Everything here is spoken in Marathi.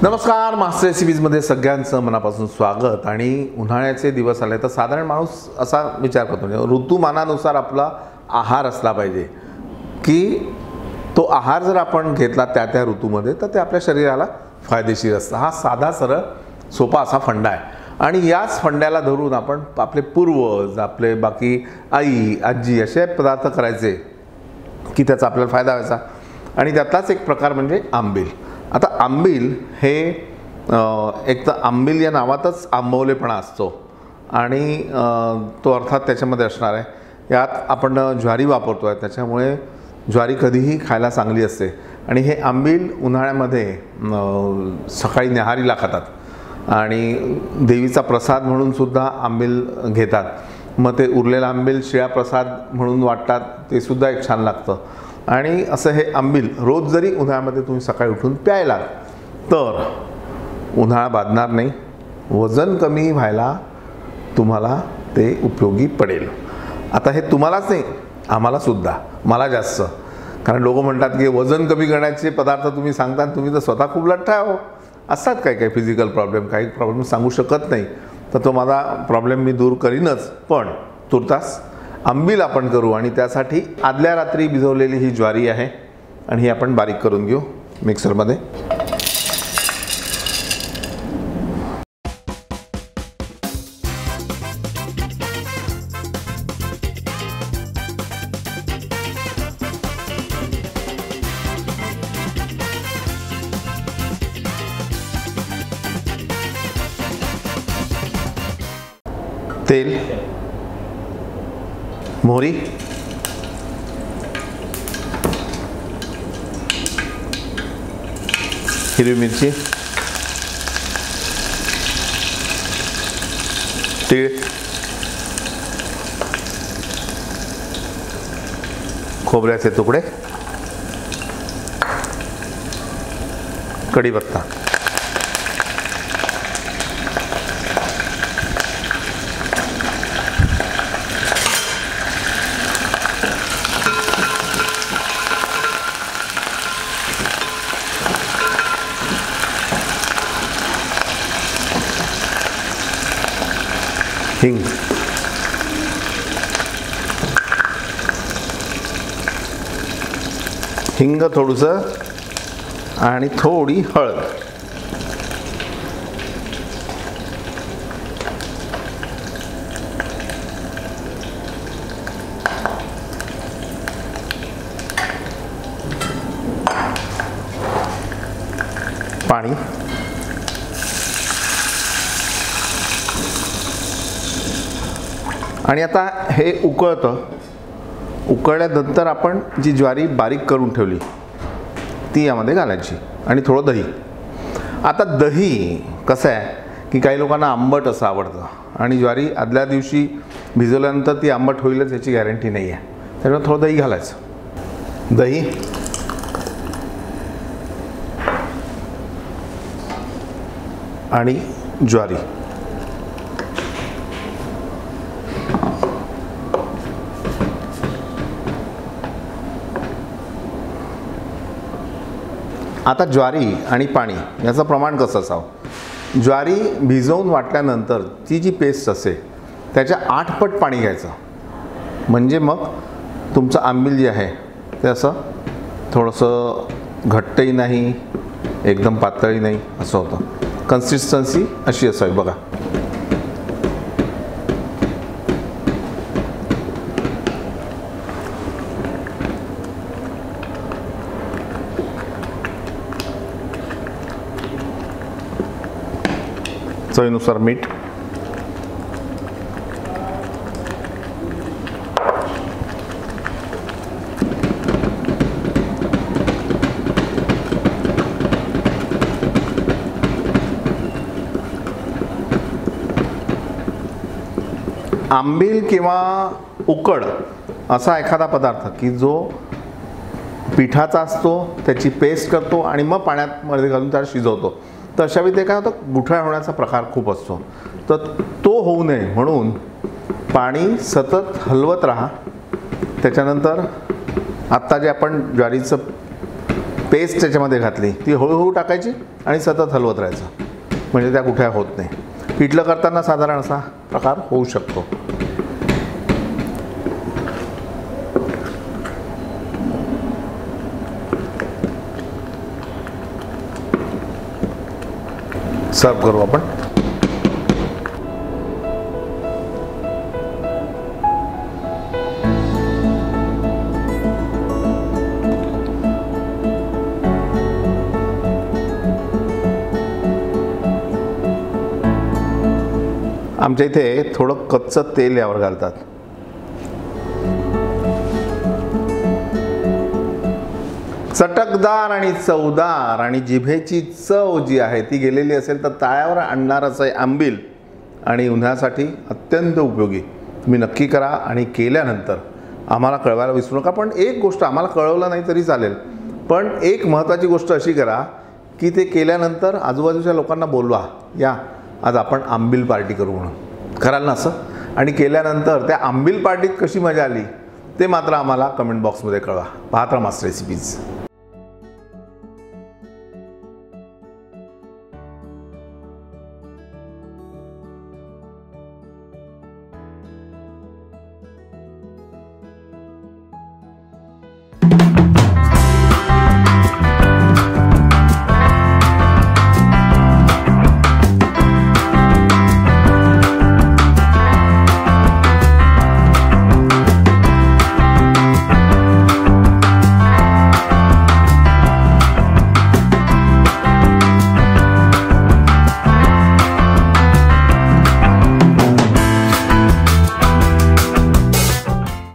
नमस्कार, मास्टर रेसिपीजमध्ये सगळ्यांचं मनापासून स्वागत। आणि उन्हाळ्याचे दिवस आले तर साधारण माणूस असा विचार करतो ऋतुमानानुसार आपला आहार असला पाहिजे की तो आहार जर आपण घेतला त्या ऋतूमध्ये तर ते आपल्या शरीराला फायदेशीर असतं। हा साधा सरळ सोपा असा फंडा आहे आणि याच फंड्याला धरून आपण आपले पूर्वज, आपले बाकी आई आजी असे पदार्थ करायचे की त्याचा आपल्याला फायदा व्हायचा। आणि त्यातलाच एक प्रकार म्हणजे आंबील। आता आंबील हे एक तर आंबील या नावातच आंबवलेपणा असतो आणि तो अर्थात त्याच्यामध्ये असणार आहे। यात आपण ज्वारी वापरतो आहे, त्याच्यामुळे ज्वारी कधीही खायला चांगली असते। आणि हे आंबील उन्हाळ्यामध्ये सकाळी न्याहारीला खातात आणि देवीचा प्रसाद म्हणून सुद्धा आंबील घेतात। मग ते उरलेला आंबील शिळा प्रसाद म्हणून वाटतात, ते सुद्धा एक छान लागतं। आणि असं हे आंबील रोज जरी उन्हाळ्यामध्ये तुम्ही सकाळी उठून प्यायला तर उन्हाळा बाधणार नाही, वजन कमी व्हायला तुम्हाला ते उपयोगी पडेल। आता हे तुम्हालाच नाही, आम्हाला सुद्धा, मला जास्त, कारण लोक म्हणतात की वजन कमी करण्याचे पदार्थ तुम्ही सांगता, तुम्ही तर स्वतः खूप लठ्ठ आहे हो। असतात काही फिजिकल प्रॉब्लेम, काही प्रॉब्लेम सांगू शकत नाही, तर तो माझा प्रॉब्लेम मी दूर करीनच। पण तुर्तास आंबील आपण करू आणि त्यासाठी आदल्या रात्री भिजवलेली ही ज्वारी आहे आणि ही आपण बारीक करून घेऊ मिक्सरमध्ये। तेल, मोहरी, हिरवी मिरची, तीळ, खोबऱ्याचे तुकडे, कढीपत्ता, हिंग, हिंग थोडंसं आणि थोडी हळद। पाणी, आणि आता हे उकळतं। उकळल्यानंतर आपण जी ज्वारी बारीक करून ठेवली ती यामध्ये घालायची आणि थोडं दही। आता दही कसं आहे की काही लोकांना आंबट असं आवडतं आणि ज्वारी आदल्या दिवशी भिजवल्यानंतर ती आंबट होईलच याची गॅरंटी नाही आहे, त्यामुळे थोडं दही घालायचं। दही, आणि ज्वारी, आता ज्वारी आणि पाणी याचं प्रमाण कसं असावं। ज्वारी भिजवून वाटल्यानंतर ती जी पेस्ट असेल त्याच्या 8 पट पाणी घ्यायचं, म्हणजे मग तुमचं आंबील जे आहे ते असं थोडंसं घट्टही नाही, एकदम पातळही नाही, असं होतं। कन्सिस्टन्सी अशी असावी बघा। चवीनुसार मीठ, आंबील किंवा उकड असा एखादा पदार्थ की जो पिठाचा असतो, त्याची पेस्ट करतो आणि मग पाण्यात मध्ये घालून त्याला शिजवतो, तर अशा वेळी ते काय होतं, गुठळ्या होण्याचा प्रकार खूप असतो। तर तो होऊ नये म्हणून पाणी सतत हलवत राहा। त्याच्यानंतर आत्ता जे आपण ज्वारीचं पेस्ट त्याच्यामध्ये घातली ती हळूहळू टाकायची आणि सतत हलवत राहायचं, म्हणजे त्या कुठे होत नाही. पिठलं करताना साधारण असा प्रकार होऊ शकतो. सर्व करू आपण. आमच्या इथे थोडं कच्चं तेल यावर घालतात. चटकदार आणि चवदार आणि जिभेची चव जी आहे ती गेलेली असेल तर ताळ्यावर आणणार असं आंबील आणि उन्हाळ्यासाठी अत्यंत उपयोगी. तुम्ही नक्की करा आणि केल्यानंतर आम्हाला कळवायला विसरू नका. पण एक गोष्ट आम्हाला कळवलं नाही तरी चालेल, पण एक महत्त्वाची गोष्ट अशी करा की ते केल्यानंतर आजूबाजूच्या लोकांना बोलवा, या आज आपण आंबील पार्टी करू म्हणून. कराल ना असं? आणि केल्यानंतर त्या आंबील पार्टीत कशी मजा आली ते मात्र आम्हाला कमेंट बॉक्समध्ये कळवा. पाहत राहा मास्टर रेसिपीज.